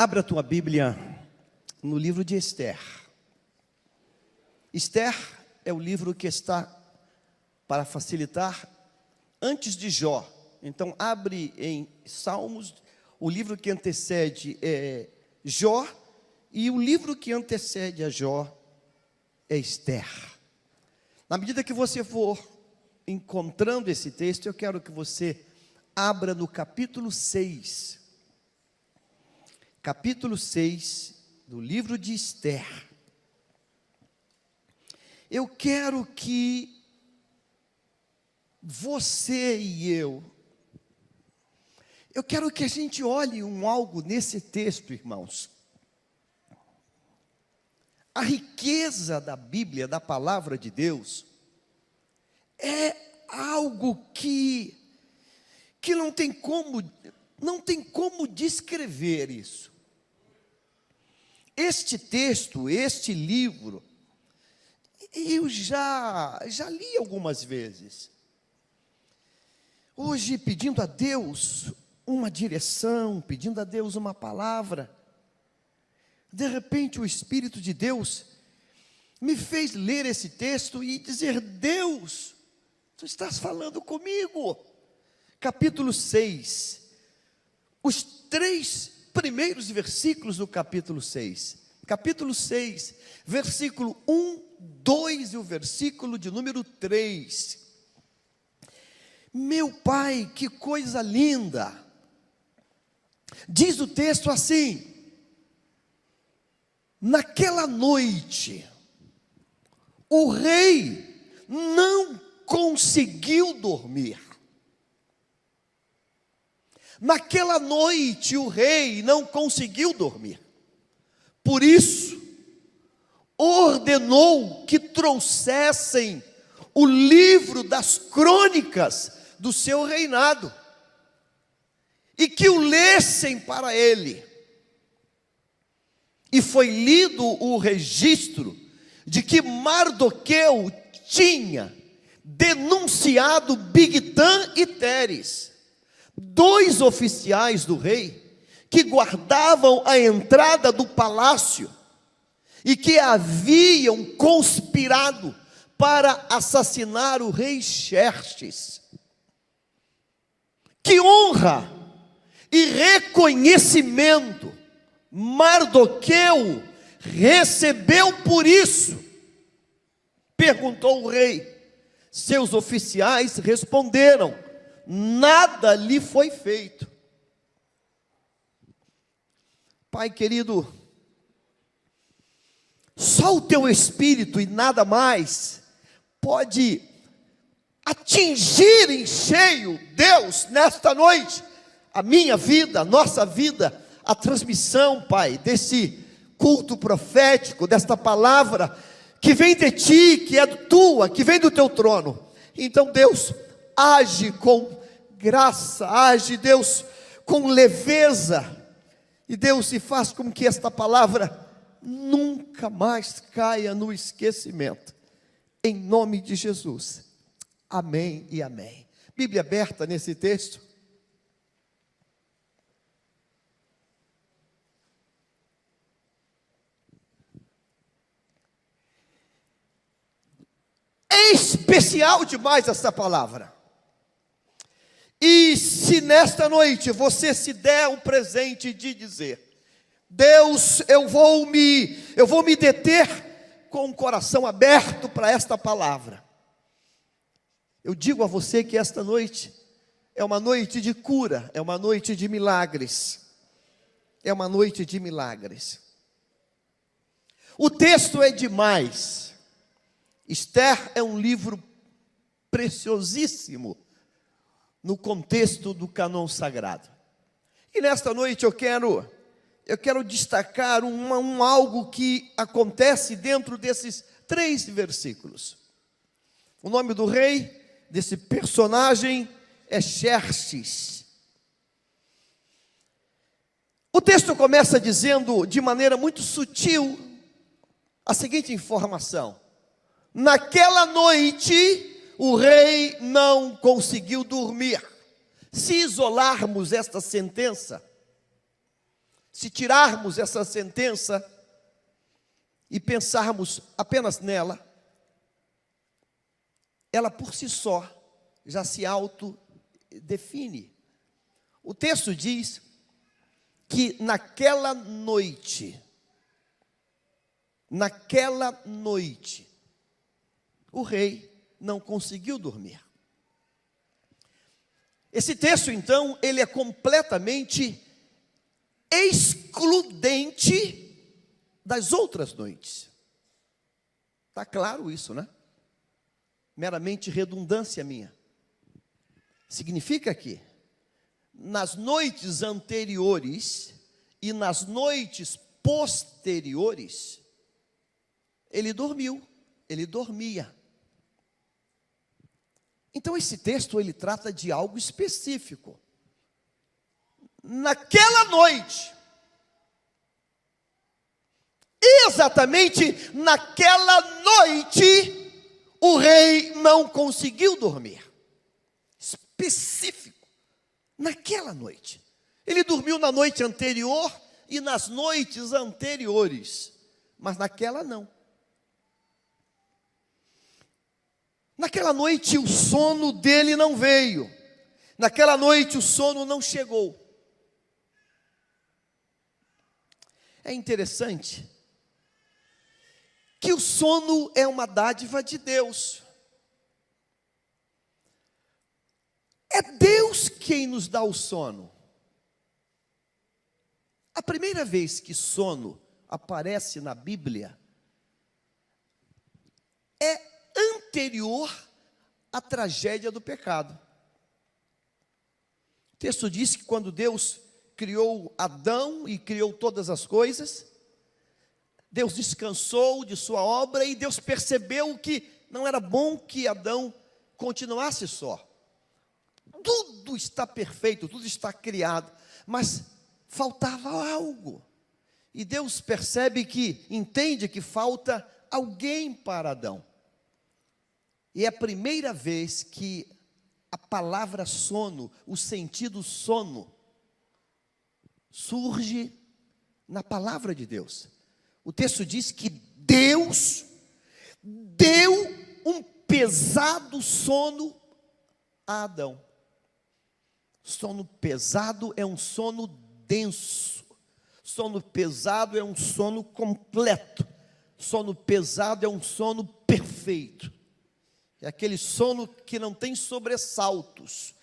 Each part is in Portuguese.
Abra a tua Bíblia no livro de Esther. Esther é o livro que está, para facilitar, antes de Jó. Então, abre em Salmos, o livro que antecede é Jó, e o livro que antecede a Jó é Esther. Na medida que você for encontrando esse texto, eu quero que você abra no capítulo 6. Capítulo 6 do livro de Esther. Eu quero que você e eu quero que a gente olhe algo nesse texto, irmãos. A riqueza da Bíblia, da palavra de Deus, é algo que não tem como descrever isso. Este texto, este livro, eu já li algumas vezes. Hoje, pedindo a Deus uma direção, pedindo a Deus uma palavra, de repente o Espírito de Deus me fez ler esse texto e dizer: Deus, tu estás falando comigo. Capítulo 6, os 3 primeiros versículos do capítulo 6. Capítulo 6, versículo 1, 2 e o versículo de número 3. Meu Pai, que coisa linda! Diz o texto assim: naquela noite, o rei não conseguiu dormir. Naquela noite o rei não conseguiu dormir. Por isso, ordenou que trouxessem o livro das crônicas do seu reinado e que o lessem para ele. E foi lido o registro de que Mardoqueu tinha denunciado Bigtã e Teres, 2 oficiais do rei, que guardavam a entrada do palácio e que haviam conspirado para assassinar o rei Xerxes. Que honra e reconhecimento Mardoqueu recebeu por isso? Perguntou o rei. Seus oficiais responderam: nada lhe foi feito. Pai querido, só o teu Espírito e nada mais pode atingir em cheio, Deus, nesta noite, a minha vida, a nossa vida, a transmissão, Pai, desse culto profético, desta palavra que vem de Ti, que é tua, que vem do Teu trono. Então, Deus, age com graça, age, Deus, com leveza, e Deus, se faz com que esta palavra nunca mais caia no esquecimento, em nome de Jesus, amém e amém. Bíblia aberta nesse texto. É especial demais essa palavra. E se nesta noite você se der o presente de dizer: Deus, eu vou me deter com o coração aberto para esta palavra, eu digo a você que esta noite é uma noite de cura, é uma noite de milagres, é uma noite de milagres. O texto é demais. Esther é um livro preciosíssimo no contexto do cânon sagrado. E nesta noite eu quero destacar algo que acontece dentro desses 3 versículos. O nome do rei, desse personagem, é Xerxes. O texto começa dizendo, de maneira muito sutil, a seguinte informação: naquela noite, o rei não conseguiu dormir. Se isolarmos esta sentença, se tirarmos essa sentença e pensarmos apenas nela, ela por si só já se autodefine. O texto diz que naquela noite, o rei não conseguiu dormir. Esse texto, então, ele é completamente excludente das outras noites. Está claro isso, né? Meramente redundância minha. Significa que nas noites anteriores e nas noites posteriores, ele dormiu, ele dormia. Então esse texto ele trata de algo específico. Naquela noite, exatamente naquela noite, o rei não conseguiu dormir. Específico. Naquela noite. Ele dormiu na noite anterior e nas noites anteriores, mas naquela não. Naquela noite o sono dele não veio. Naquela noite o sono não chegou. É interessante que o sono é uma dádiva de Deus. É Deus quem nos dá o sono. A primeira vez que sono aparece na Bíblia é anterior à tragédia do pecado. O texto diz que quando Deus criou Adão e criou todas as coisas, Deus descansou de sua obra e Deus percebeu que não era bom que Adão continuasse só. Tudo está perfeito, tudo está criado, mas faltava algo. E Deus percebe que, entende que falta alguém para Adão. E é a primeira vez que a palavra sono, o sentido sono, surge na palavra de Deus. O texto diz que Deus deu um pesado sono a Adão. Sono pesado é um sono denso. Sono pesado é um sono completo. Sono pesado é um sono perfeito. É aquele sono que não tem sobressaltos.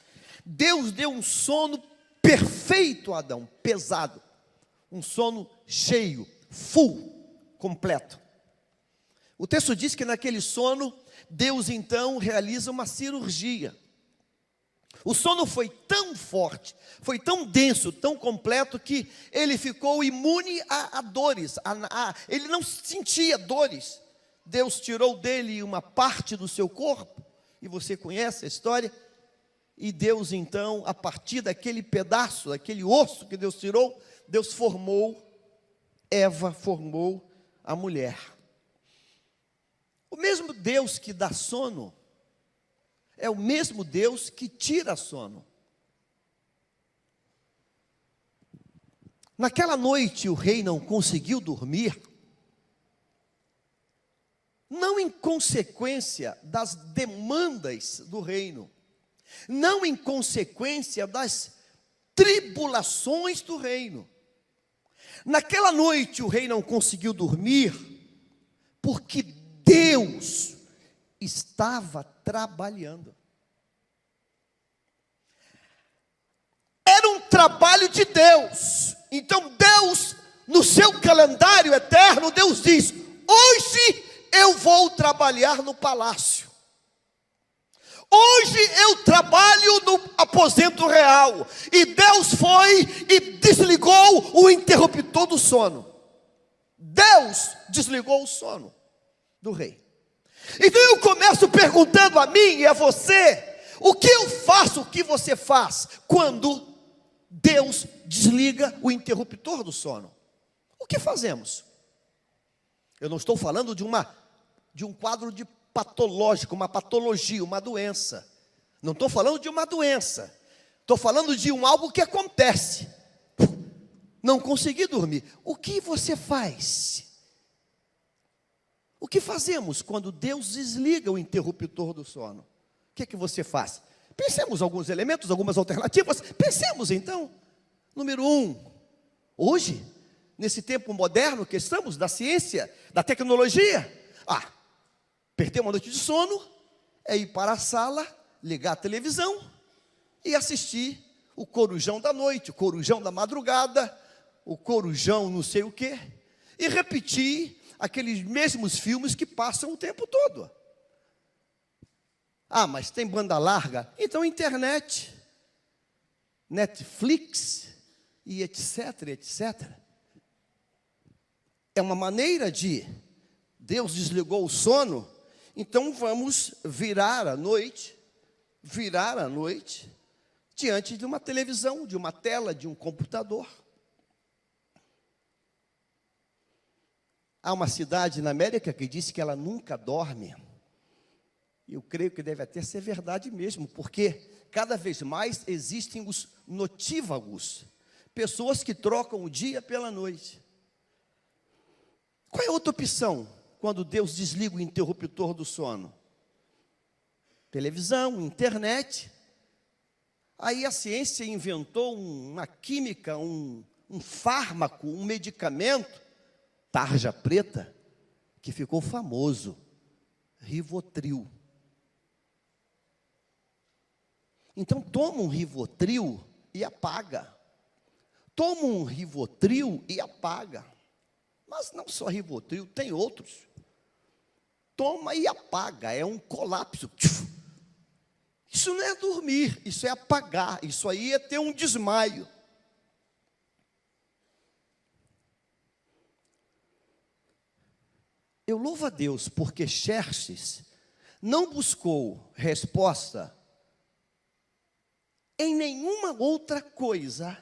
Deus deu um sono perfeito a Adão, pesado. Um sono cheio, full, completo. O texto diz que naquele sono, Deus então realiza uma cirurgia. O sono foi tão forte, foi tão denso, tão completo, que ele ficou imune a dores, ele não sentia dores. Deus tirou dele uma parte do seu corpo, e você conhece a história, e Deus então, a partir daquele pedaço, daquele osso que Deus tirou, Deus formou Eva, formou a mulher. O mesmo Deus que dá sono, é o mesmo Deus que tira sono. Naquela noite o rei não conseguiu dormir, não em consequência das demandas do reino, não em consequência das tribulações do reino. Naquela noite o rei não conseguiu dormir, porque Deus estava trabalhando. Era um trabalho de Deus. Então Deus, no seu calendário eterno, Deus diz: hoje eu vou trabalhar no palácio. Hoje eu trabalho no aposento real. E Deus foi e desligou o interruptor do sono. Deus desligou o sono do rei. Então eu começo perguntando a mim e a você: o que eu faço, o que você faz quando Deus desliga o interruptor do sono? O que fazemos? Eu não estou falando de um quadro de patológico, uma patologia, uma doença. Não estou falando de uma doença. Estou falando de algo que acontece. não consegui dormir. O que você faz? O que fazemos quando Deus desliga o interruptor do sono? O que é que você faz? Pensemos alguns elementos, algumas alternativas. Pensemos então. Número 1, hoje, nesse tempo moderno que estamos, da ciência, da tecnologia, perder uma noite de sono é ir para a sala, ligar a televisão e assistir o Corujão da noite, o Corujão da madrugada, o Corujão não sei o quê, e repetir aqueles mesmos filmes que passam o tempo todo. Mas tem banda larga? Então internet, Netflix e etc, etc. É uma maneira de, Deus desligou o sono, então vamos virar a noite diante de uma televisão, de uma tela, de um computador. Há uma cidade na América que diz que ela nunca dorme. E eu creio que deve até ser verdade mesmo, porque cada vez mais existem os notívagos, pessoas que trocam o dia pela noite. Qual é a outra opção quando Deus desliga o interruptor do sono? Televisão, internet. Aí a ciência inventou uma química, um fármaco, um medicamento, tarja preta, que ficou famoso, Rivotril. Então toma um Rivotril e apaga. Toma um Rivotril e apaga. Mas não só Rivotril, tem outros. Toma e apaga, é um colapso. Isso não é dormir, isso é apagar, isso aí é ter um desmaio. Eu louvo a Deus porque Xerxes não buscou resposta em nenhuma outra coisa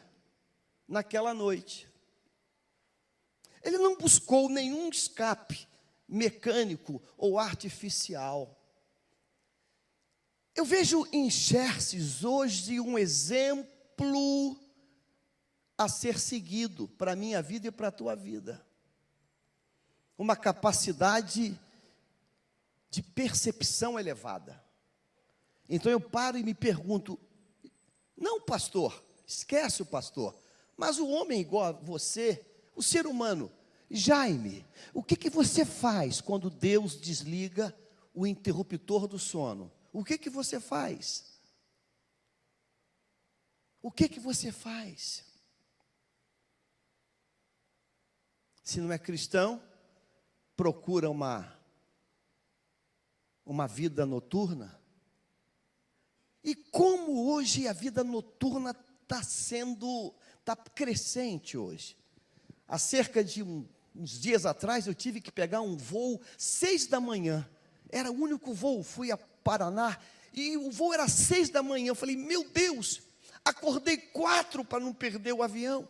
naquela noite. Ele não buscou nenhum escape mecânico ou artificial. Eu vejo em Xerxes hoje um exemplo a ser seguido para a minha vida e para a tua vida. Uma capacidade de percepção elevada. Então eu paro e me pergunto, não pastor, esquece o pastor, mas o homem igual a você, o ser humano, Jaime, o que você faz quando Deus desliga o interruptor do sono? O que você faz? O que você faz? Se não é cristão, procura uma vida noturna. E como hoje a vida noturna está crescente hoje. Há cerca de uns dias atrás, eu tive que pegar um voo 6 da manhã. Era o único voo, fui a Paraná, e o voo era 6 da manhã. Eu falei, meu Deus, acordei 4 para não perder o avião.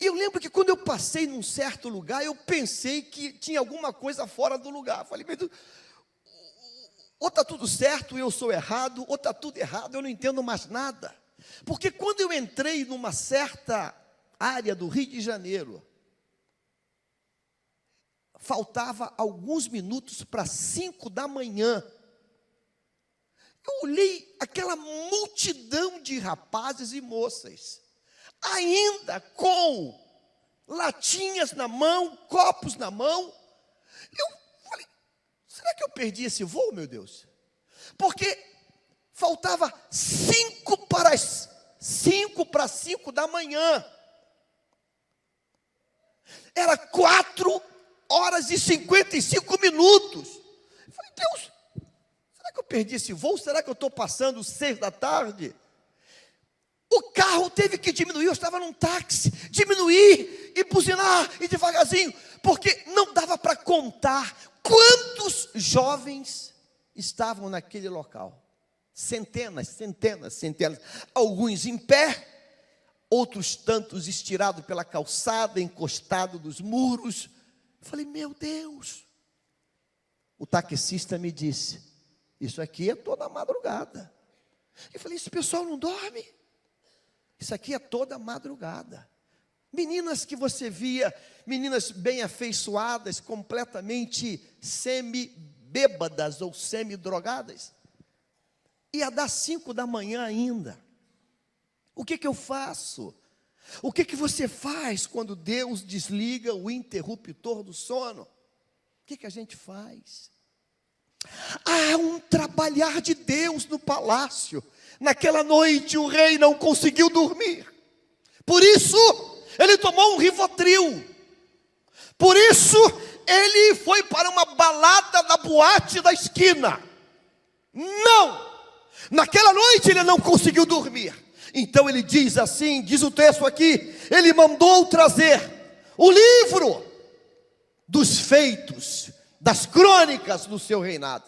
E eu lembro que quando eu passei num certo lugar, eu pensei que tinha alguma coisa fora do lugar. Eu falei, meu Deus, ou está tudo certo, eu sou errado, ou está tudo errado, eu não entendo mais nada. Porque quando eu entrei numa certa área do Rio de Janeiro, faltava alguns minutos para 5 da manhã. Eu olhei aquela multidão de rapazes e moças, ainda com latinhas na mão, copos na mão. Eu falei, será que eu perdi esse voo, meu Deus? Porque faltava 5 para 5 da manhã. Era 4h55. Eu falei, Deus, será que eu perdi esse voo? Será que eu estou passando 6 da tarde? O carro teve que diminuir, eu estava num táxi, diminuir e buzinar e devagarzinho, porque não dava para contar quantos jovens estavam naquele local. Centenas, alguns em pé, outros tantos estirados pela calçada, encostados nos muros. Eu falei, meu Deus. O taxista me disse, isso aqui é toda madrugada. Eu falei, esse pessoal não dorme? Isso aqui é toda madrugada. Meninas que você via, meninas bem afeiçoadas, completamente semi-bêbadas ou semi-drogadas. Ia dar 5 da manhã ainda. O que eu faço? O que você faz quando Deus desliga o interruptor do sono? O que a gente faz? Há um trabalhar de Deus no palácio. Naquela noite o rei não conseguiu dormir. Por isso, ele tomou um Rivotril. Por isso, ele foi para uma balada na boate da esquina. Não! Naquela noite ele não conseguiu dormir. Então ele diz assim, diz o texto aqui, ele mandou trazer o livro dos feitos, das crônicas do seu reinado.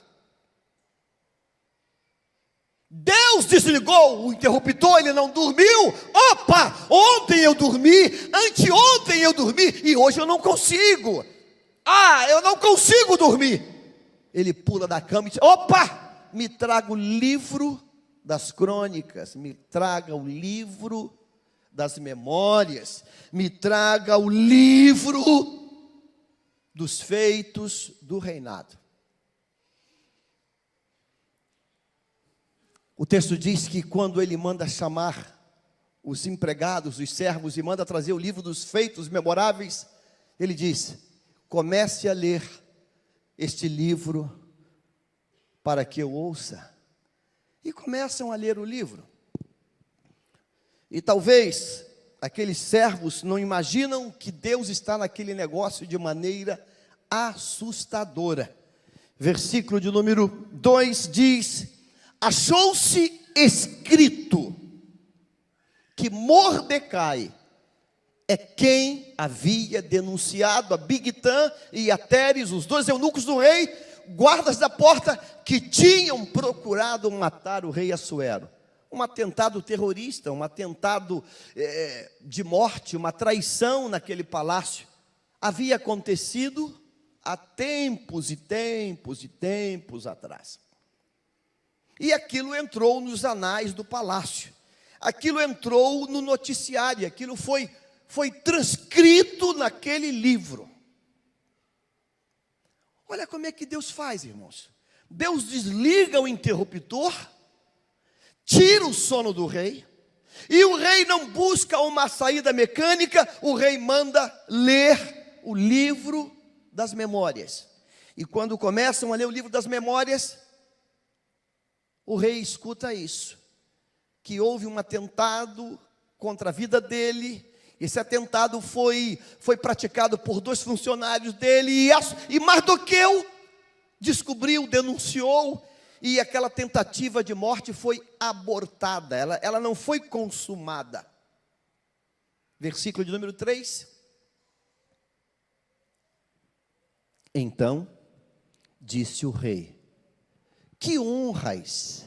Deus desligou o interruptor, ele não dormiu. Opa, ontem eu dormi, anteontem eu dormi e hoje eu não consigo. Eu não consigo dormir. Ele pula da cama e diz, opa, me traga o livro das crônicas, me traga o livro das memórias, me traga o livro dos feitos do reinado. O texto diz que quando ele manda chamar os empregados, os servos, e manda trazer o livro dos feitos memoráveis, ele diz, comece a ler este livro para que eu ouça. E começam a ler o livro. E talvez aqueles servos não imaginam que Deus está naquele negócio de maneira assustadora. Versículo de número 2 diz, achou-se escrito que Mordecai é quem havia denunciado a Bigtã e a Teres, os 2 eunucos do rei, guardas da porta, que tinham procurado matar o rei Assuero. Um atentado terrorista, um atentado de morte, uma traição naquele palácio. Havia acontecido há tempos e tempos e tempos atrás. E aquilo entrou nos anais do palácio. Aquilo entrou no noticiário, aquilo foi transcrito naquele livro. Olha como é que Deus faz, irmãos. Deus desliga o interruptor, tira o sono do rei, e o rei não busca uma saída mecânica, o rei manda ler o livro das memórias. E quando começam a ler o livro das memórias, o rei escuta isso, que houve um atentado contra a vida dele. Esse atentado foi praticado por 2 funcionários dele, e Mardoqueu descobriu, denunciou, e aquela tentativa de morte foi abortada, ela não foi consumada. Versículo de número 3. Então, disse o rei, que honras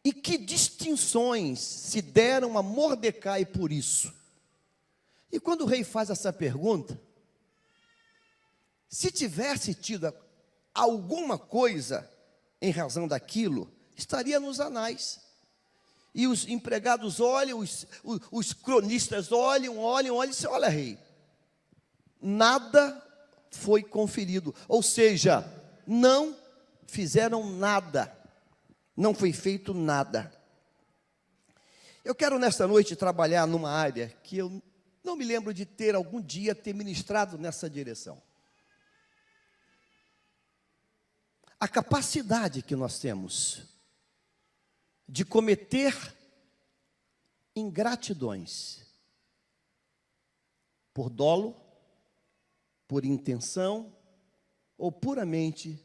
e que distinções se deram a Mordecai por isso? E quando o rei faz essa pergunta, se tivesse tido alguma coisa em razão daquilo, estaria nos anais. E os empregados olham, os cronistas olham e dizem, olha rei, nada foi conferido. Ou seja, não fizeram nada. Não foi feito nada. Eu quero nesta noite trabalhar numa área que eu não me lembro de ter algum dia ministrado nessa direção. A capacidade que nós temos de cometer ingratidões por dolo, por intenção ou puramente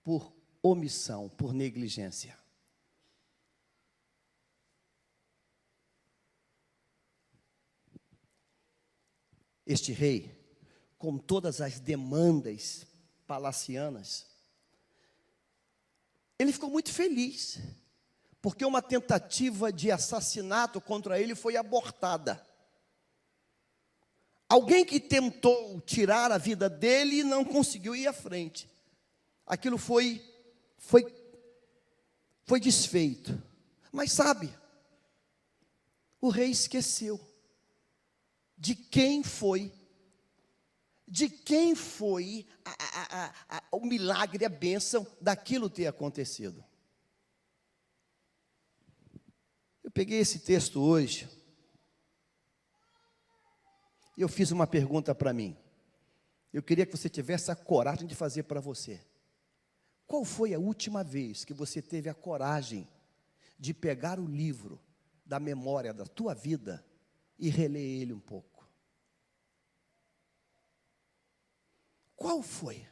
por omissão, por negligência. Este rei, com todas as demandas palacianas, ele ficou muito feliz, porque uma tentativa de assassinato contra ele foi abortada. Alguém que tentou tirar a vida dele e não conseguiu ir à frente. Aquilo foi desfeito. Mas sabe, o rei esqueceu. de quem foi o milagre, a bênção daquilo ter acontecido. Eu peguei esse texto hoje e eu fiz uma pergunta para mim. Eu queria que você tivesse a coragem de fazer para você. Qual foi a última vez que você teve a coragem de pegar o livro da memória da tua vida e reler ele um pouco? Qual foi?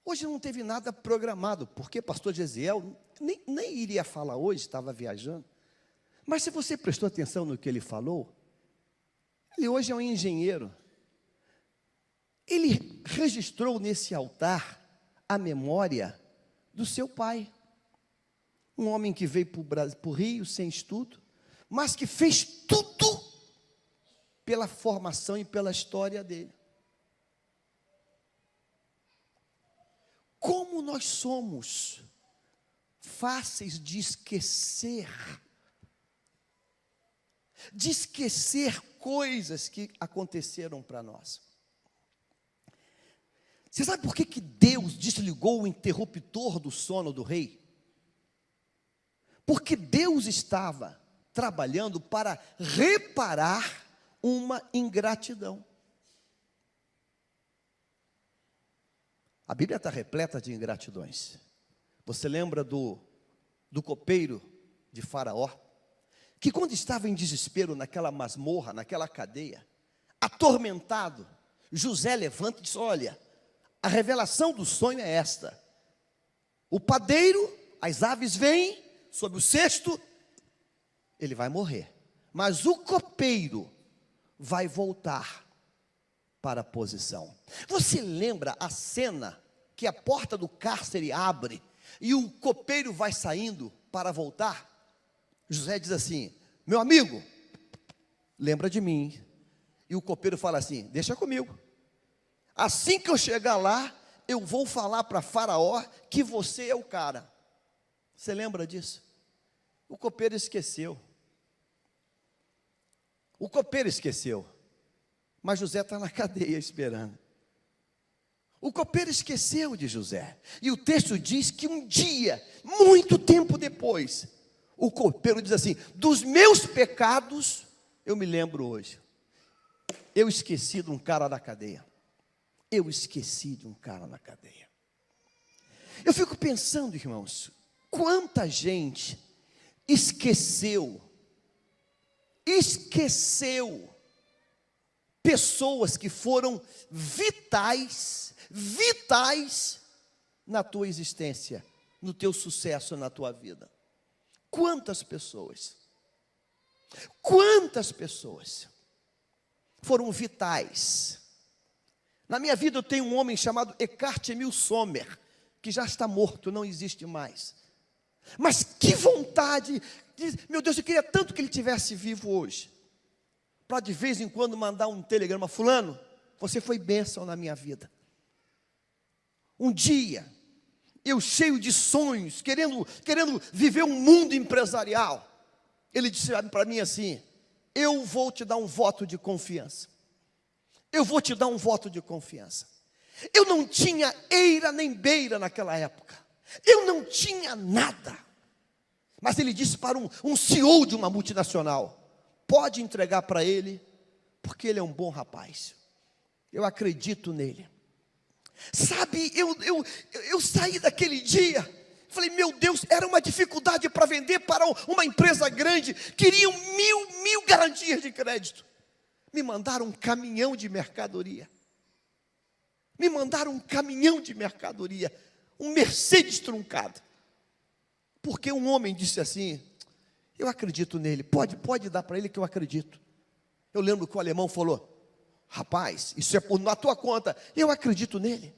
Hoje não teve nada programado, porque pastor Gesiel nem iria falar hoje, estava viajando. Mas se você prestou atenção no que ele falou, ele hoje é um engenheiro. Ele registrou nesse altar a memória do seu pai. Um homem que veio para o Rio sem estudo, mas que fez tudo pela formação e pela história dele. Como nós somos fáceis de esquecer coisas que aconteceram para nós. Você sabe por que Deus desligou o interruptor do sono do rei? Porque Deus estava trabalhando para reparar uma ingratidão. A Bíblia está repleta de ingratidões. Você lembra do copeiro de Faraó? Que quando estava em desespero naquela masmorra, naquela cadeia, atormentado, José levanta e diz: olha, a revelação do sonho é esta. O padeiro, as aves vêm sobre o cesto, ele vai morrer. Mas o copeiro vai voltar para a posição. Você lembra a cena que a porta do cárcere abre e o copeiro vai saindo para voltar? José diz assim: meu amigo, lembra de mim. E o copeiro fala assim: deixa comigo. Assim que eu chegar lá, eu vou falar para Faraó que você é o cara. Você lembra disso? O copeiro esqueceu. O copeiro esqueceu. Mas José está na cadeia esperando. O copeiro esqueceu de José. E o texto diz que um dia, muito tempo depois, o copeiro diz assim: dos meus pecados, eu me lembro hoje. Eu esqueci de um cara na cadeia. Eu esqueci de um cara na cadeia. Eu fico pensando, irmãos, quanta gente esqueceu pessoas que foram vitais na tua existência, no teu sucesso, na tua vida. Quantas pessoas foram vitais? Na minha vida eu tenho um homem chamado Eckhart Emil Sommer, que já está morto, não existe mais. Mas que vontade, meu Deus, eu queria tanto que ele tivesse vivo hoje, para de vez em quando mandar um telegrama: fulano, você foi bênção na minha vida. Um dia, eu cheio de sonhos, querendo viver um mundo empresarial, ele disse para mim assim: eu vou te dar um voto de confiança. Eu vou te dar um voto de confiança. Eu não tinha eira nem beira naquela época. Eu não tinha nada. Mas ele disse para um CEO de uma multinacional: pode entregar para ele, porque ele é um bom rapaz. Eu acredito nele. Sabe, eu saí daquele dia, falei: meu Deus, era uma dificuldade para vender para uma empresa grande. Queriam mil garantias de crédito. Me mandaram um caminhão de mercadoria. Um Mercedes truncado. Porque um homem disse assim: eu acredito nele, pode dar para ele que eu acredito. Eu lembro que o alemão falou: rapaz, isso é na tua conta, eu acredito nele.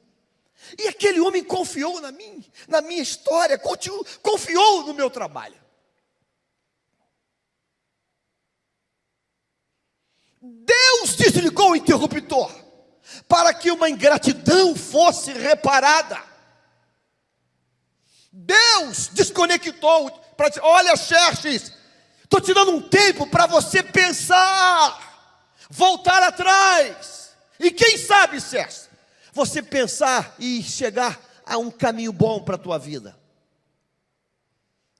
E aquele homem confiou na minha história, confiou no meu trabalho. Deus desligou o interruptor para que uma ingratidão fosse reparada. Deus desconectou para dizer: olha, Xerxes, estou te dando um tempo para você pensar. voltar atrás. E quem sabe, Sérgio, você pensar e chegar a um caminho bom para a tua vida.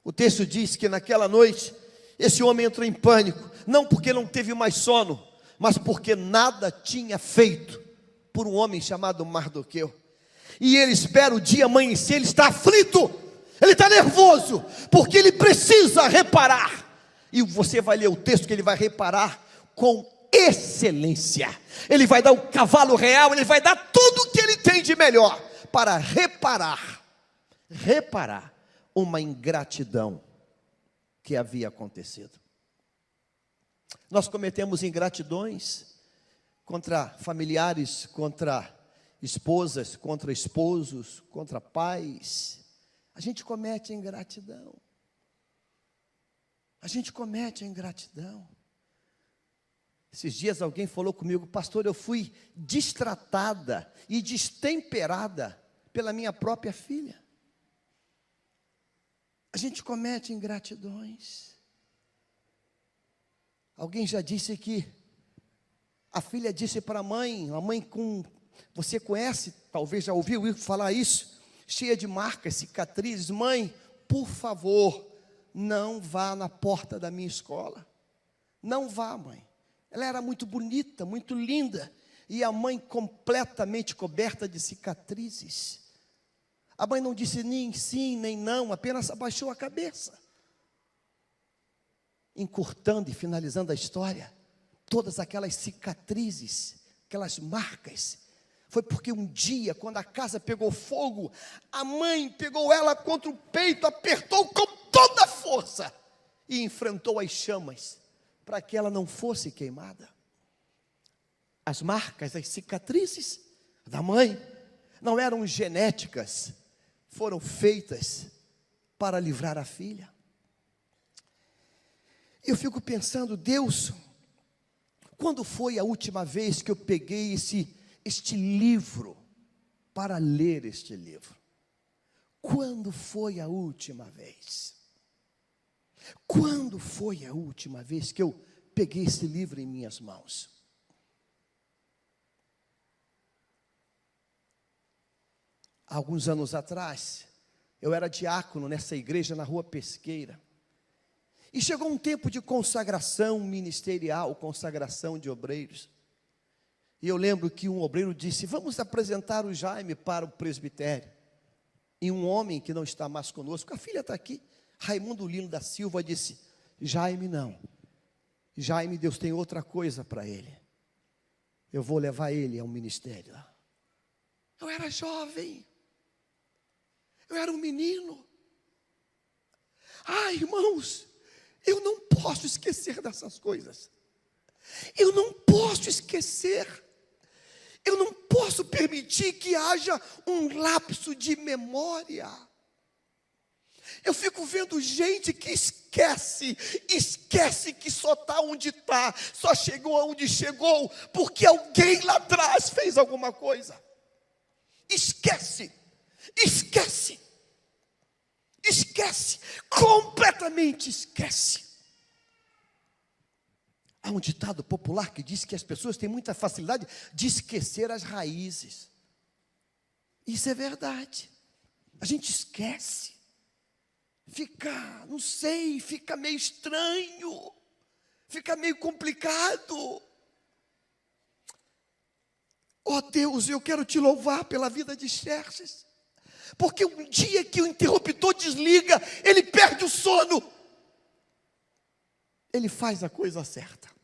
O texto diz que naquela noite, esse homem entrou em pânico, não porque não teve mais sono, mas porque nada tinha feito por um homem chamado Mardoqueu. E ele espera o dia amanhecer, ele está aflito, ele está nervoso, porque ele precisa reparar. E você vai ler o texto que ele vai reparar com excelência. Ele vai dar o cavalo real, ele vai dar tudo o que ele tem de melhor para reparar uma ingratidão que havia acontecido. Nós cometemos ingratidões contra familiares, contra esposas, contra esposos, contra pais. A gente comete ingratidão. A gente comete ingratidão. Esses dias alguém falou comigo: pastor, eu fui destratada e destemperada pela minha própria filha. A gente comete ingratidões. Alguém já disse que a filha disse para a mãe você conhece, talvez já ouviu falar isso, cheia de marcas, cicatrizes: mãe, por favor, não vá na porta da minha escola. Não vá, mãe. Ela era muito bonita, muito linda, e a mãe completamente coberta de cicatrizes. A mãe não disse nem sim, nem não, apenas abaixou a cabeça. Encurtando e finalizando a história, todas aquelas cicatrizes, aquelas marcas, foi porque um dia, quando a casa pegou fogo, a mãe pegou ela contra o peito, apertou com toda a força e enfrentou as chamas, para que ela não fosse queimada. As marcas, as cicatrizes da mãe não eram genéticas, foram feitas para livrar a filha. Eu fico pensando: Deus, quando foi a última vez que eu peguei este livro para ler este livro? Quando foi a última vez? Quando foi a última vez que eu peguei esse livro em minhas mãos? Há alguns anos atrás, eu era diácono nessa igreja na Rua Pesqueira. E chegou um tempo de consagração ministerial, consagração de obreiros. E eu lembro que um obreiro disse: vamos apresentar o Jaime para o presbitério. E um homem que não está mais conosco, a filha está aqui, Raimundo Lino da Silva, disse: Jaime não. Jaime, Deus tem outra coisa para ele. Eu vou levar ele ao ministério. Eu era jovem. Eu era um menino. Irmãos, eu não posso esquecer dessas coisas. Eu não posso esquecer. Eu não posso permitir que haja um lapso de memória. Eu fico vendo gente que esquece que só está onde está, só chegou aonde chegou, porque alguém lá atrás fez alguma coisa. Esquece, completamente esquece. Há um ditado popular que diz que as pessoas têm muita facilidade de esquecer as raízes. Isso é verdade. A gente esquece. Fica meio estranho. Fica meio complicado. Oh Deus, eu quero te louvar pela vida de Xerxes. Porque um dia que o interruptor desliga, ele perde o sono. Ele faz a coisa certa.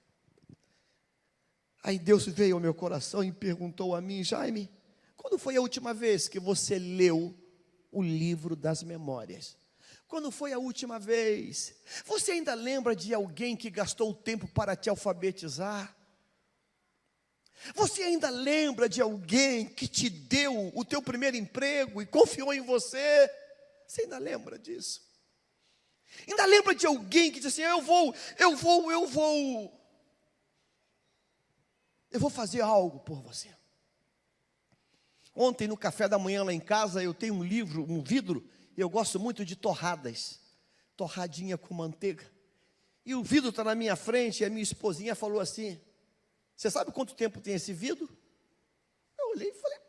Aí Deus veio ao meu coração e perguntou a mim: Jaime, quando foi a última vez que você leu o livro das memórias? Quando foi a última vez? Você ainda lembra de alguém que gastou o tempo para te alfabetizar? Você ainda lembra de alguém que te deu o teu primeiro emprego e confiou em você? Você ainda lembra disso? Ainda lembra de alguém que disse assim: eu vou fazer algo por você. Ontem no café da manhã lá em casa, eu tenho um vidro, e eu gosto muito de torradas, torradinha com manteiga. E o vidro está na minha frente, e a minha esposinha falou assim: Você sabe quanto tempo tem esse vidro? Eu olhei e falei,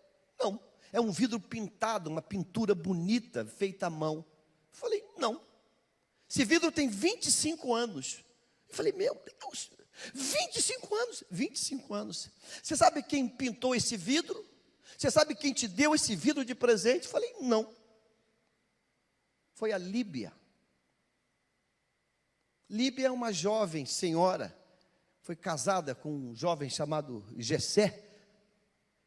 não. É um vidro pintado, uma pintura bonita, feita à mão. Eu falei, não. Esse vidro tem 25 anos. Eu falei, meu Deus, 25 anos. 25 anos. Você sabe quem pintou esse vidro? Você sabe quem te deu esse vidro de presente? Eu falei, não. Foi a Líbia. Líbia é uma jovem senhora, foi casada com um jovem chamado Gessé,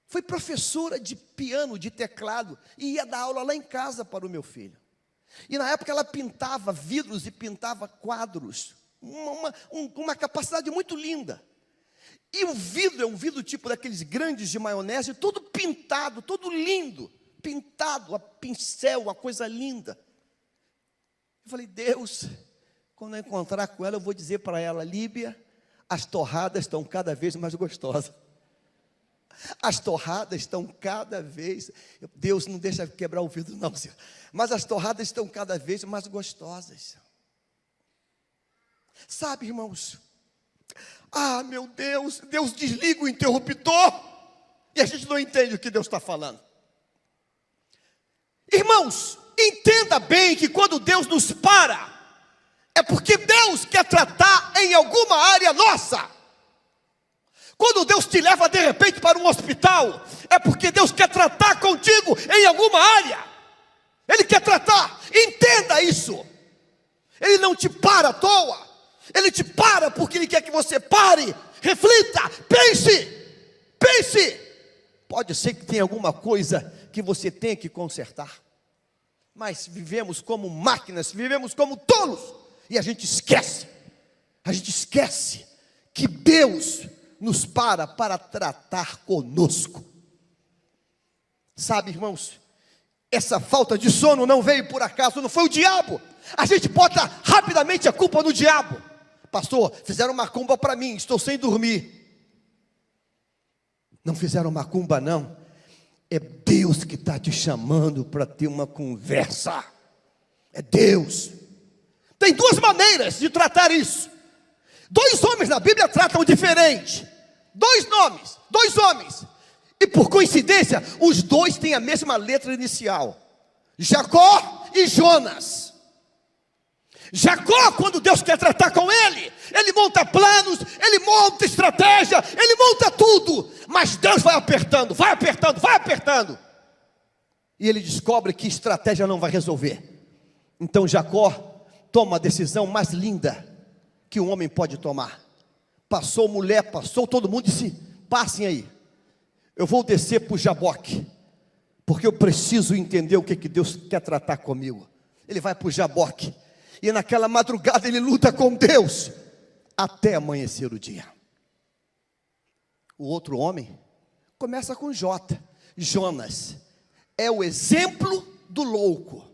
foi professora de piano, de teclado, e ia dar aula lá em casa para o meu filho. E na época ela pintava vidros e pintava quadros, uma capacidade muito linda. E o vidro é um vidro tipo daqueles grandes de maionese, todo pintado, todo lindo, pintado a pincel, uma coisa linda. Eu falei, Deus, quando eu encontrar com ela, eu vou dizer para ela, Líbia, as torradas estão cada vez mais gostosas. As torradas estão cada vez, Deus não deixa quebrar o vidro não, Senhor, mas as torradas estão cada vez mais gostosas. Sabe, irmãos, meu Deus, Deus desliga o interruptor, e a gente não entende o que Deus está falando. Irmãos, entenda bem que quando Deus nos para, é porque Deus quer tratar em alguma área nossa. Quando Deus te leva de repente para um hospital, é porque Deus quer tratar contigo em alguma área. Ele quer tratar, entenda isso. Ele não te para à toa, Ele te para porque Ele quer que você pare, reflita, pense. Pode ser que tenha alguma coisa que você tenha que consertar, mas vivemos como máquinas, vivemos como tolos, e a gente esquece que Deus nos para tratar conosco. Sabe, irmãos, essa falta de sono não veio por acaso, não foi o diabo. A gente bota rapidamente a culpa no diabo. Pastor, fizeram macumba para mim, estou sem dormir. Não fizeram macumba não, é Deus que está te chamando para ter uma conversa. É Deus. Tem duas maneiras de tratar isso. Dois homens na Bíblia tratam diferente. Dois nomes, dois homens. E por coincidência, os dois têm a mesma letra inicial. Jacó e Jonas. Jacó, quando Deus quer tratar com ele monta planos, ele monta estratégia, ele monta tudo. Mas Deus vai apertando. E ele descobre que estratégia não vai resolver. Então Jacó toma a decisão mais linda que um homem pode tomar. Passou mulher, passou todo mundo e disse, passem aí. Eu vou descer para o Jaboque, porque eu preciso entender o que Deus quer tratar comigo. Ele vai para o Jaboque, e naquela madrugada ele luta com Deus, até amanhecer o dia. O outro homem começa com J. Jonas é o exemplo do louco.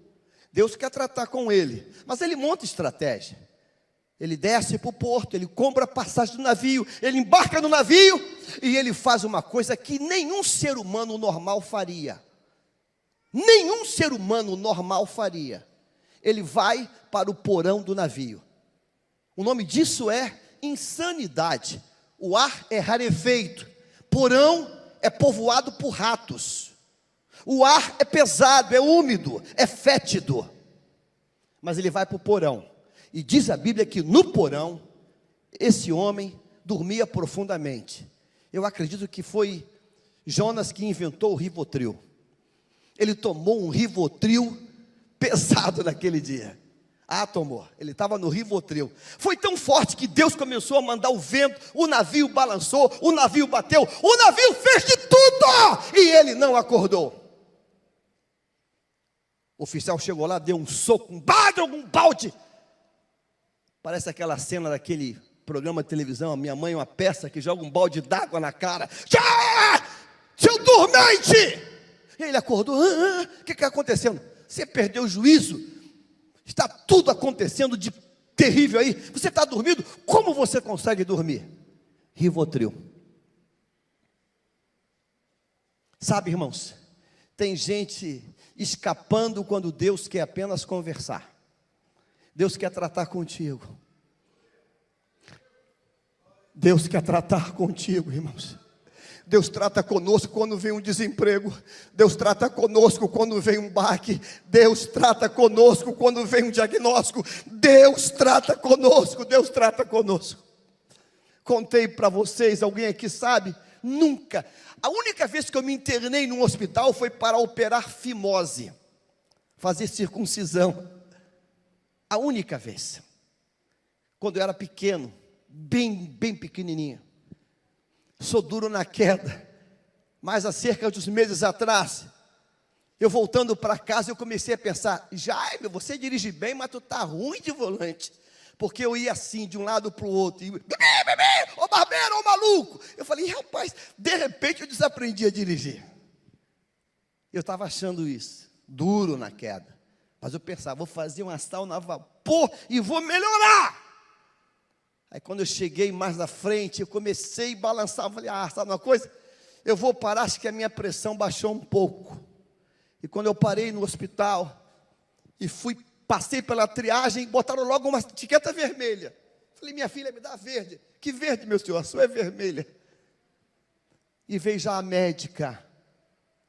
Deus quer tratar com ele, mas ele monta estratégia. Ele desce para o porto, ele compra a passagem do navio, ele embarca no navio, e ele faz uma coisa que nenhum ser humano normal faria. Nenhum ser humano normal faria. Ele vai para o porão do navio. O nome disso é insanidade. O ar é rarefeito. Porão é povoado por ratos. O ar é pesado, é úmido, é fétido. Mas ele vai para o porão. E diz a Bíblia que no porão, esse homem dormia profundamente. Eu acredito que foi Jonas que inventou o Rivotril. Ele tomou um Rivotril pesado naquele dia. Tomou. Ele estava no Rivotril. Foi tão forte que Deus começou a mandar o vento, o navio balançou, o navio bateu, o navio fez de tudo, e ele não acordou. O oficial chegou lá, deu um soco, um balde. Parece aquela cena daquele programa de televisão, a Minha Mãe, uma peça que joga um balde d'água na cara. Seu dormente! E ele acordou. O que está acontecendo? Você perdeu o juízo? Está tudo acontecendo de terrível aí. Você está dormindo? Como você consegue dormir? Rivotril. Sabe, irmãos, tem gente escapando quando Deus quer apenas conversar. Deus quer tratar contigo. Deus quer tratar contigo, irmãos. Deus trata conosco quando vem um desemprego. Deus trata conosco quando vem um baque. Deus trata conosco quando vem um diagnóstico. Deus trata conosco, Deus trata conosco. Contei para vocês, alguém aqui sabe? Nunca. A única vez que eu me internei num hospital foi para operar fimose, fazer circuncisão. A única vez. Quando eu era pequeno, bem pequenininho. Sou duro na queda, mas há cerca de uns meses atrás, eu voltando para casa, eu comecei a pensar: Jaime, você dirige bem, mas tu está ruim de volante, porque eu ia assim, de um lado para o outro, e bebê, ô barbeiro, ô maluco. Eu falei: rapaz, de repente eu desaprendi a dirigir. Eu estava achando isso, duro na queda, mas eu pensava: vou fazer uma sauna a vapor e vou melhorar. Aí quando eu cheguei mais na frente, eu comecei a balançar, eu falei: sabe uma coisa? Eu vou parar, acho que a minha pressão baixou um pouco. E quando eu parei no hospital, e passei pela triagem, botaram logo uma etiqueta vermelha. Falei: minha filha, me dá verde. Que verde, meu senhor? A sua é vermelha. E veio já a médica: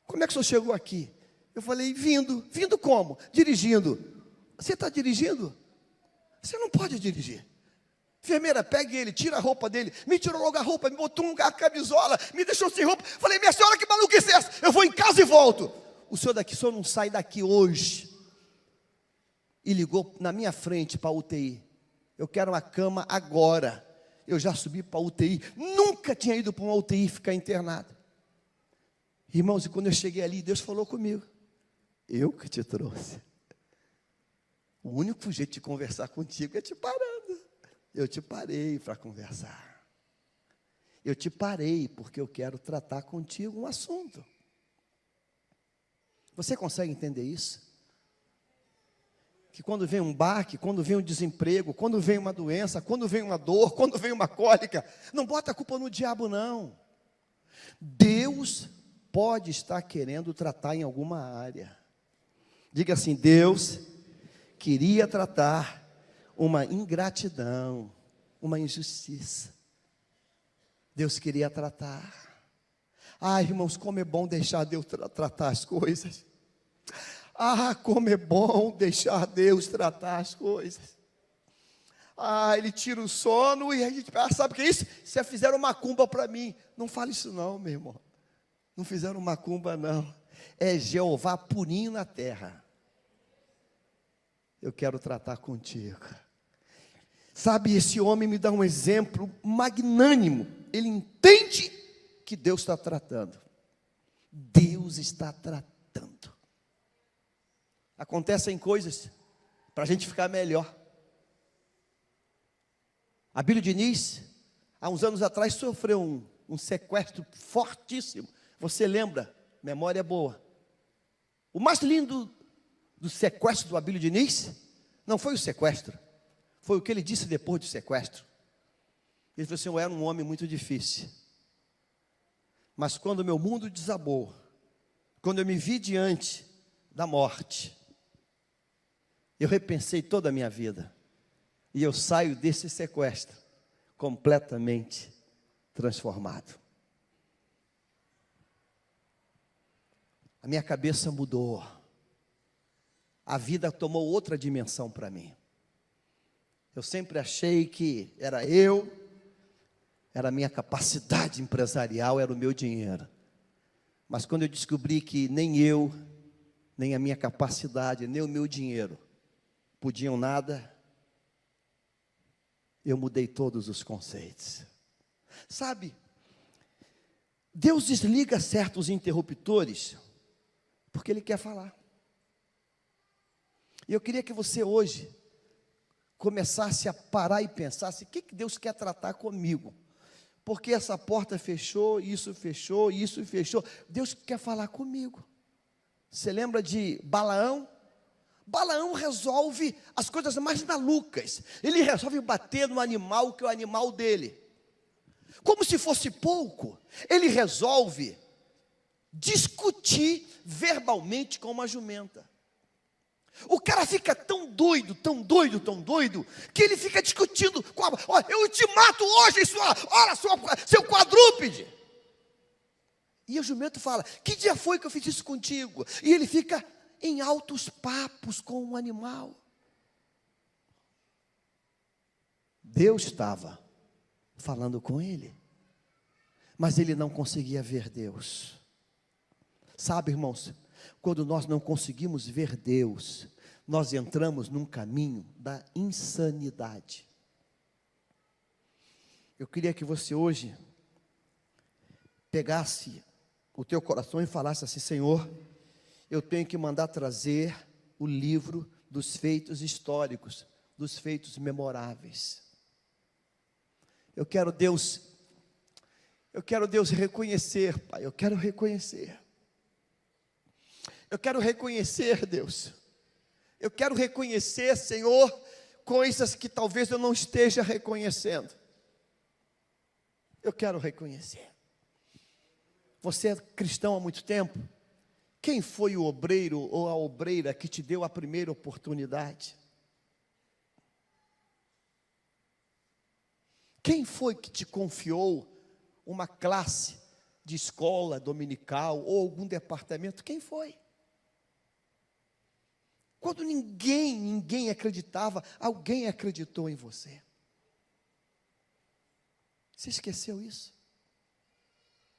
como é que o senhor chegou aqui? Eu falei: vindo como? Dirigindo. Você está dirigindo? Você não pode dirigir. Enfermeira, pegue ele, tira a roupa dele. Me tirou logo a roupa, me botou a camisola, me deixou sem roupa. Falei: minha senhora, que maluquice é essa? Eu vou em casa e volto. O senhor não sai daqui hoje. E ligou na minha frente para a UTI. Eu quero uma cama agora. Eu já subi para a UTI. Nunca tinha ido para uma UTI ficar internado. Irmãos, e quando eu cheguei ali, Deus falou comigo: eu que te trouxe. O único jeito de conversar contigo é te parando. Eu te parei para conversar. Eu te parei porque eu quero tratar contigo um assunto. Você consegue entender isso? Que quando vem um baque, quando vem um desemprego, quando vem uma doença, quando vem uma dor, quando vem uma cólica, não bota a culpa no diabo, não. Deus pode estar querendo tratar em alguma área. Diga assim: Deus queria tratar uma ingratidão, uma injustiça. Deus queria tratar. Irmãos, como é bom deixar Deus tratar as coisas. Como é bom deixar Deus tratar as coisas. Ele tira o sono e a gente sabe o que é isso? Se fizeram macumba para mim. Não fale isso não, meu irmão. Não fizeram macumba não. É Jeová purinho na terra. Eu quero tratar contigo. Sabe, esse homem me dá um exemplo magnânimo. Ele entende que Deus está tratando. Deus está tratando. Acontecem coisas para a gente ficar melhor. Abílio Diniz, há uns anos atrás, sofreu um sequestro fortíssimo. Você lembra? Memória boa. O mais lindo do sequestro do Abílio Diniz não foi o sequestro, foi o que ele disse depois do sequestro. Ele falou assim: eu era um homem muito difícil, mas quando meu mundo desabou, quando eu me vi diante da morte, eu repensei toda a minha vida, e eu saio desse sequestro completamente transformado. A minha cabeça mudou. A vida tomou outra dimensão para mim. Eu sempre achei que era a minha capacidade empresarial, era o meu dinheiro. Mas quando eu descobri que nem eu, nem a minha capacidade, nem o meu dinheiro podiam nada, eu mudei todos os conceitos. Sabe, Deus desliga certos interruptores porque Ele quer falar. E eu queria que você hoje começasse a parar e pensasse: o que Deus quer tratar comigo? Porque essa porta fechou, isso fechou, isso fechou. Deus quer falar comigo. Você lembra de Balaão? Balaão resolve as coisas mais malucas. Ele resolve bater no animal que é o animal dele. Como se fosse pouco, ele resolve discutir verbalmente com uma jumenta. O cara fica tão doido, tão doido, tão doido, que ele fica discutindo com a... Olha, eu te mato hoje, seu quadrúpede. E o jumento fala, que dia foi que eu fiz isso contigo? E ele fica em altos papos com o animal. Deus estava falando com ele, mas ele não conseguia ver Deus. Sabe, irmãos, quando nós não conseguimos ver Deus, nós entramos num caminho da insanidade. Eu queria que você hoje pegasse o teu coração e falasse assim: Senhor, eu tenho que mandar trazer o livro dos feitos históricos, dos feitos memoráveis. Eu quero Deus reconhecer, Pai, eu quero reconhecer, Deus, eu quero reconhecer, Senhor, coisas que talvez eu não esteja reconhecendo, eu quero reconhecer. Você é cristão há muito tempo? Quem foi o obreiro ou a obreira que te deu a primeira oportunidade? Quem foi que te confiou uma classe de escola dominical ou algum departamento? Quem foi? Quando ninguém acreditava, alguém acreditou em você. Você esqueceu isso?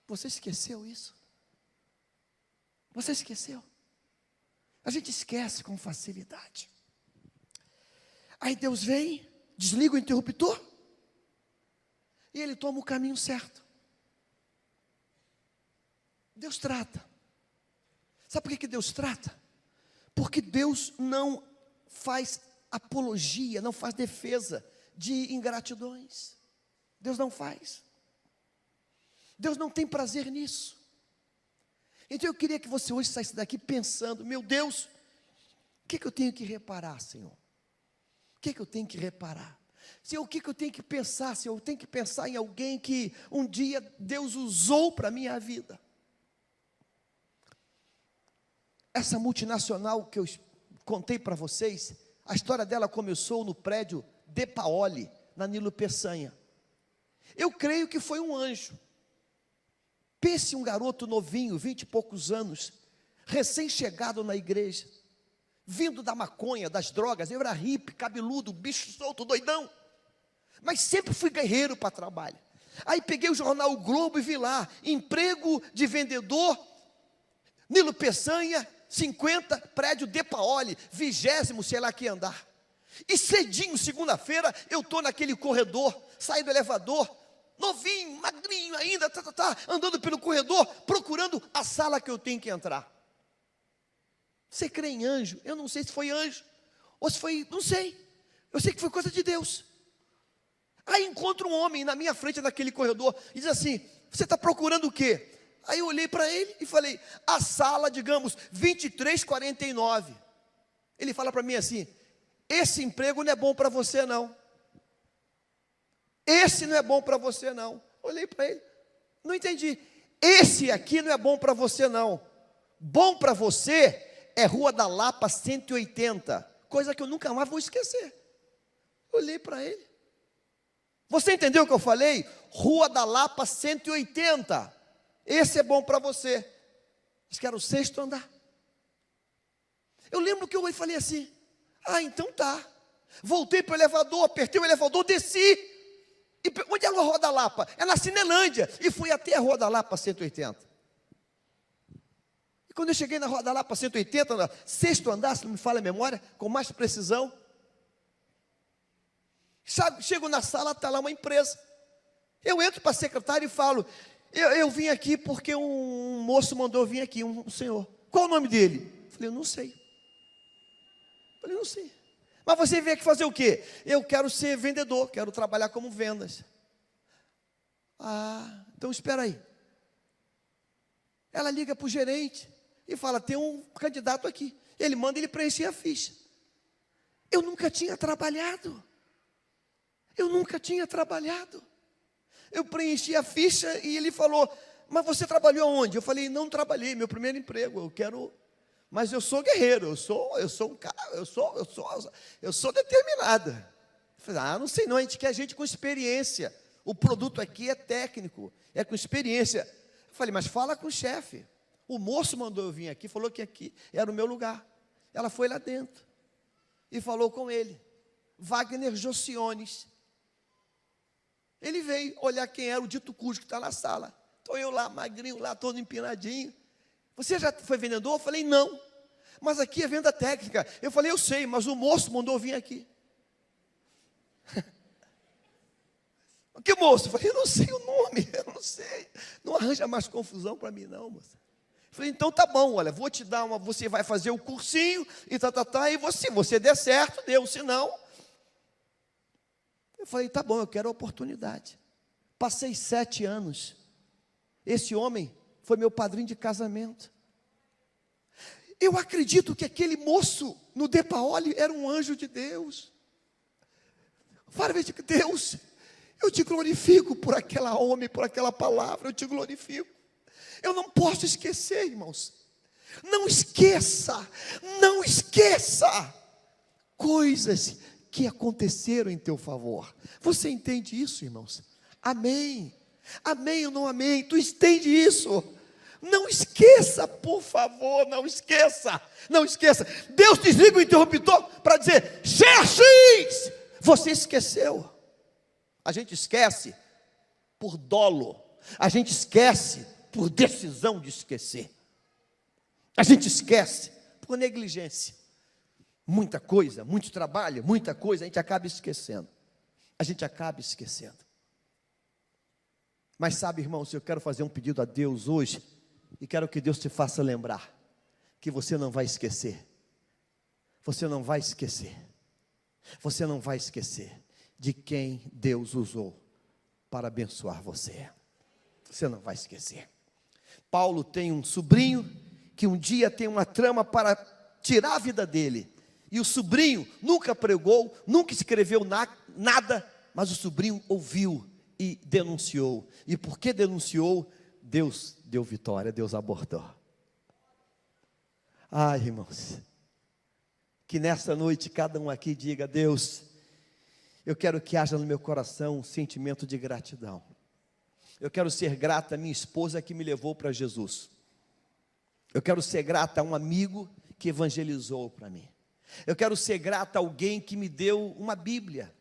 Você esqueceu isso? Você esqueceu? A gente esquece com facilidade. Aí Deus vem, desliga o interruptor, e ele toma o caminho certo. Deus trata. Sabe por que Deus trata? Porque Deus não faz apologia, não faz defesa de ingratidões. Deus não faz. Deus não tem prazer nisso. Então eu queria que você hoje saísse daqui pensando: meu Deus, o que eu tenho que reparar, Senhor? O que eu tenho que reparar? Senhor, o que eu tenho que pensar? Senhor, eu tenho que pensar em alguém que um dia Deus usou para a minha vida. Essa multinacional que eu contei para vocês, a história dela começou no prédio De Paoli, na Nilo Peçanha. Eu creio que foi um anjo. Pense um garoto novinho, 20 e poucos anos, recém-chegado na igreja, vindo da maconha, das drogas. Eu era hippie, cabeludo, bicho solto, doidão, mas sempre fui guerreiro para trabalho. Aí peguei o jornal O Globo e vi lá: emprego de vendedor, Nilo Peçanha, 50, prédio De Paoli, 20º, sei lá que andar. E cedinho, segunda-feira, eu estou naquele corredor, saí do elevador, novinho, magrinho ainda, andando pelo corredor, procurando a sala que eu tenho que entrar. Você crê em anjo? Eu não sei se foi anjo, ou se foi, não sei. Eu sei que foi coisa de Deus. Aí encontro um homem na minha frente naquele corredor, e diz assim: você está procurando o quê? Aí eu olhei para ele e falei: a sala, digamos, 2349. Ele fala para mim assim: esse emprego não é bom para você não. Esse não é bom para você não. Olhei para ele, não entendi. Esse aqui não é bom para você não. Bom para você é Rua da Lapa 180, coisa que eu nunca mais vou esquecer. Olhei para ele. Você entendeu o que eu falei? Rua da Lapa 180. Esse é bom para você. Acho que era o 6º andar. Eu lembro que eu falei assim: ah, então tá. Voltei para o elevador, apertei o elevador, desci. E onde é a Rua da Lapa? É na Cinelândia. E fui até a Rua da Lapa 180. E quando eu cheguei na Rua da Lapa 180, no 6º andar, se não me falha a memória, com mais precisão, chego na sala, está lá uma empresa. Eu entro para a secretária e falo: eu vim aqui porque um moço mandou vir aqui, um senhor. Qual o nome dele? Falei: eu não sei. Falei: não sei. Mas você veio aqui fazer o quê? Eu quero ser vendedor, quero trabalhar como vendas. Ah, então espera aí. Ela liga para o gerente e fala: tem um candidato aqui. Ele manda ele preencher a ficha. Eu nunca tinha trabalhado. Eu preenchi a ficha e ele falou: mas você trabalhou onde? Eu falei: não trabalhei, meu primeiro emprego, eu quero mas eu sou guerreiro, eu sou um cara, eu sou determinada. Eu falei, não sei não, a gente quer gente com experiência. O produto aqui é técnico, é com experiência. Eu falei, mas fala com o chefe. O moço mandou eu vir aqui, falou que aqui era o meu lugar. Ela foi lá dentro e falou com ele, Wagner Jociones. Ele veio olhar quem era o dito cujo que está na sala. Estou eu lá, magrinho, lá, todo empinadinho. Você já foi vendedor? Eu falei, não. Mas aqui é venda técnica. Eu falei, eu sei, mas o moço mandou vir aqui. Que moço? Eu falei, eu não sei o nome, eu não sei. Não arranja mais confusão para mim não, moça. Eu falei, então tá bom, olha, vou te dar você vai fazer o cursinho, e e você der certo, deu, se não. Eu falei, tá bom, eu quero a oportunidade. Passei 7 anos. Esse homem foi meu padrinho de casamento. Eu acredito que aquele moço no Depaoli era um anjo de Deus. Fala, Deus, eu te glorifico por aquela homem, por aquela palavra, eu te glorifico. Eu não posso esquecer, irmãos. Não esqueça coisas que aconteceram em teu favor. Você entende isso, irmãos? Amém. Amém ou não amém? Tu entende isso? Não esqueça, por favor, não esqueça. Não esqueça. Deus desliga o interruptor para dizer, Xerxes, você esqueceu. A gente esquece por dolo. A gente esquece por decisão de esquecer. A gente esquece por negligência. Muita coisa, muito trabalho, muita coisa, a gente acaba esquecendo. A gente acaba esquecendo. Mas sabe, irmãos, eu quero fazer um pedido a Deus hoje, e quero que Deus te faça lembrar, que você não vai esquecer. Você não vai esquecer. Você não vai esquecer de quem Deus usou para abençoar você. Você não vai esquecer. Paulo tem um sobrinho que um dia tem uma trama para tirar a vida dele. E o sobrinho nunca pregou, nunca escreveu nada, mas o sobrinho ouviu e denunciou. E porque denunciou, Deus deu vitória, Deus abortou. Ai, irmãos, que nessa noite cada um aqui diga, Deus, eu quero que haja no meu coração um sentimento de gratidão. Eu quero ser grata à minha esposa que me levou para Jesus. Eu quero ser grata a um amigo que evangelizou para mim. Eu quero ser grata a alguém que me deu uma Bíblia.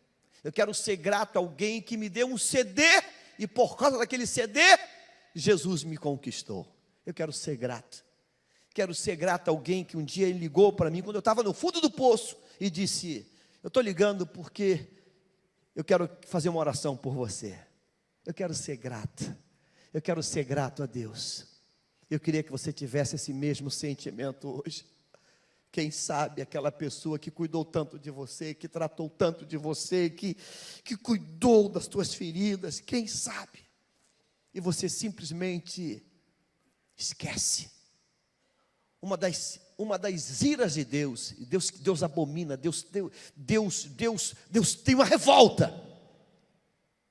Eu quero ser grato a alguém que me deu um CD, e por causa daquele CD, Jesus me conquistou. Eu quero ser grato. Quero ser grato a alguém que um dia ele ligou para mim, quando eu estava no fundo do poço, e disse, eu estou ligando porque eu quero fazer uma oração por você. Eu quero ser grato. Eu quero ser grato a Deus. Eu queria que você tivesse esse mesmo sentimento hoje. Quem sabe aquela pessoa que cuidou tanto de você, que tratou tanto de você, que cuidou das tuas feridas, quem sabe? E você simplesmente esquece. Uma das iras de Deus, Deus abomina, Deus tem uma revolta.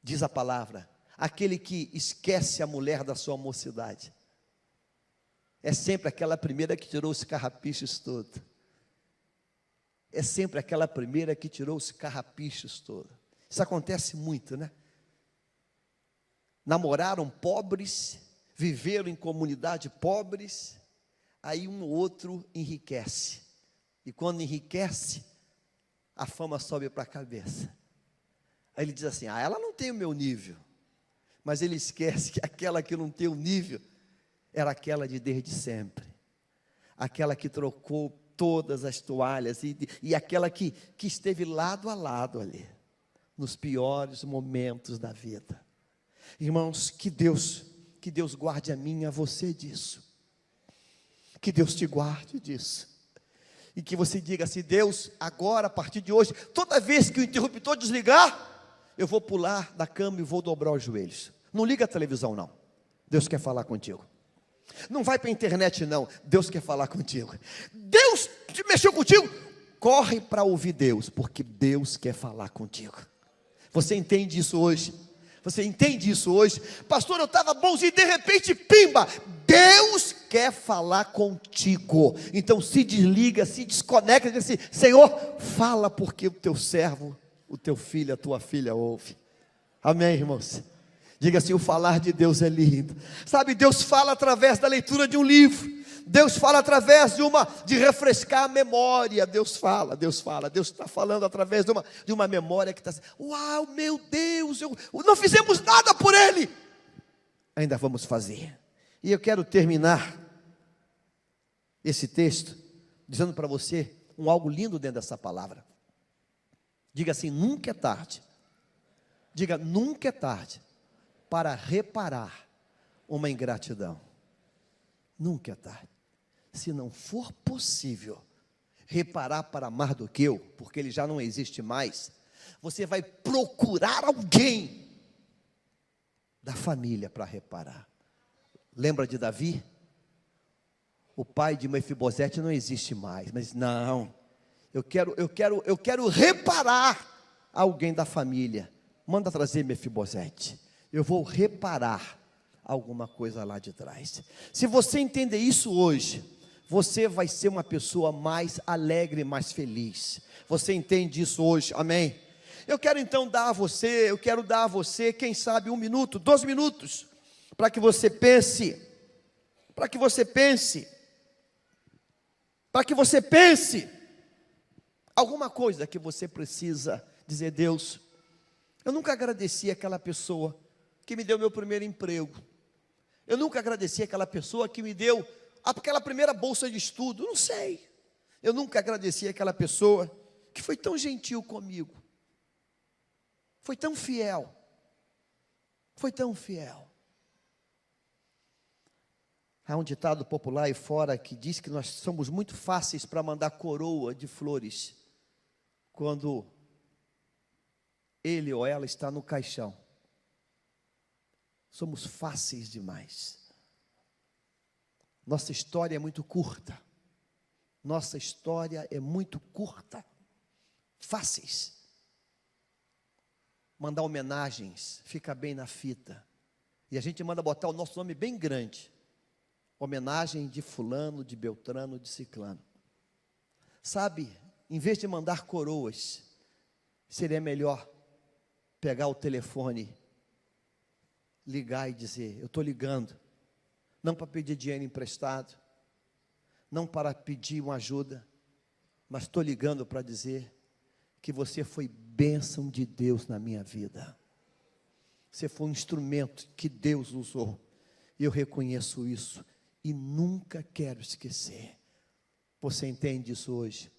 Diz a palavra, aquele que esquece a mulher da sua mocidade. É sempre aquela primeira que tirou os carrapichos todos. É sempre aquela primeira que tirou os carrapichos todos. Isso acontece muito, né? Namoraram pobres, viveram em comunidade pobres, aí um ou outro enriquece. E quando enriquece, a fama sobe para a cabeça. Aí ele diz assim, ela não tem o meu nível. Mas ele esquece que aquela que não tem o nível, era aquela de desde sempre. Aquela que trocou todas as toalhas, e aquela que esteve lado a lado ali, nos piores momentos da vida. Irmãos, que Deus guarde a mim e a você disso. Que Deus te guarde disso. E que você diga assim, Deus, agora, a partir de hoje, toda vez que o interruptor desligar, eu vou pular da cama e vou dobrar os joelhos. Não liga a televisão não, Deus quer falar contigo. Não vai para a internet não, Deus quer falar contigo. Deus te mexeu contigo, corre para ouvir Deus, porque Deus quer falar contigo. Você entende isso hoje? Você entende isso hoje? Pastor, eu estava bonzinho e de repente, pimba, Deus quer falar contigo. Então se desliga, se desconecta e diz assim: Senhor, fala, porque o teu servo, o teu filho, a tua filha ouve. Amém, irmãos? Diga assim: o falar de Deus é lindo. Sabe, Deus fala através da leitura de um livro. Deus fala através de refrescar a memória. Deus está falando através de uma memória que está assim: uau, meu Deus, não fizemos nada por Ele, ainda vamos fazer. E eu quero terminar esse texto dizendo para você algo lindo dentro dessa palavra. Diga assim: nunca é tarde. Diga: nunca é tarde para reparar uma ingratidão. Nunca é tarde. Se não for possível reparar para Mardoqueu, porque ele já não existe mais, você vai procurar alguém da família para reparar. Lembra de Davi? O pai de Mefibosete não existe mais, mas não, eu quero reparar alguém da família. Manda trazer Mefibosete. Eu vou reparar alguma coisa lá de trás. Se você entender isso hoje, você vai ser uma pessoa mais alegre, mais feliz. Você entende isso hoje? Amém? Eu quero dar a você, quem sabe 1 minuto, 2 minutos, para que você pense, alguma coisa que você precisa dizer: Deus, eu nunca agradeci aquela pessoa que me deu meu primeiro emprego. Eu nunca agradeci aquela pessoa que me deu aquela primeira bolsa de estudo. Não sei. Eu nunca agradeci aquela pessoa que foi tão gentil comigo. Foi tão fiel. Há um ditado popular aí fora que diz que nós somos muito fáceis para mandar coroa de flores quando ele ou ela está no caixão. Somos fáceis demais. Nossa história é muito curta. Fáceis. Mandar homenagens, fica bem na fita. E a gente manda botar o nosso nome bem grande. Homenagem de fulano, de beltrano, de ciclano. Sabe, em vez de mandar coroas, seria melhor pegar o telefone, ligar e dizer: eu estou ligando, não para pedir dinheiro emprestado, não para pedir uma ajuda, mas estou ligando para dizer que você foi bênção de Deus na minha vida. Você foi um instrumento que Deus usou. Eu reconheço isso e nunca quero esquecer. Você entende isso hoje?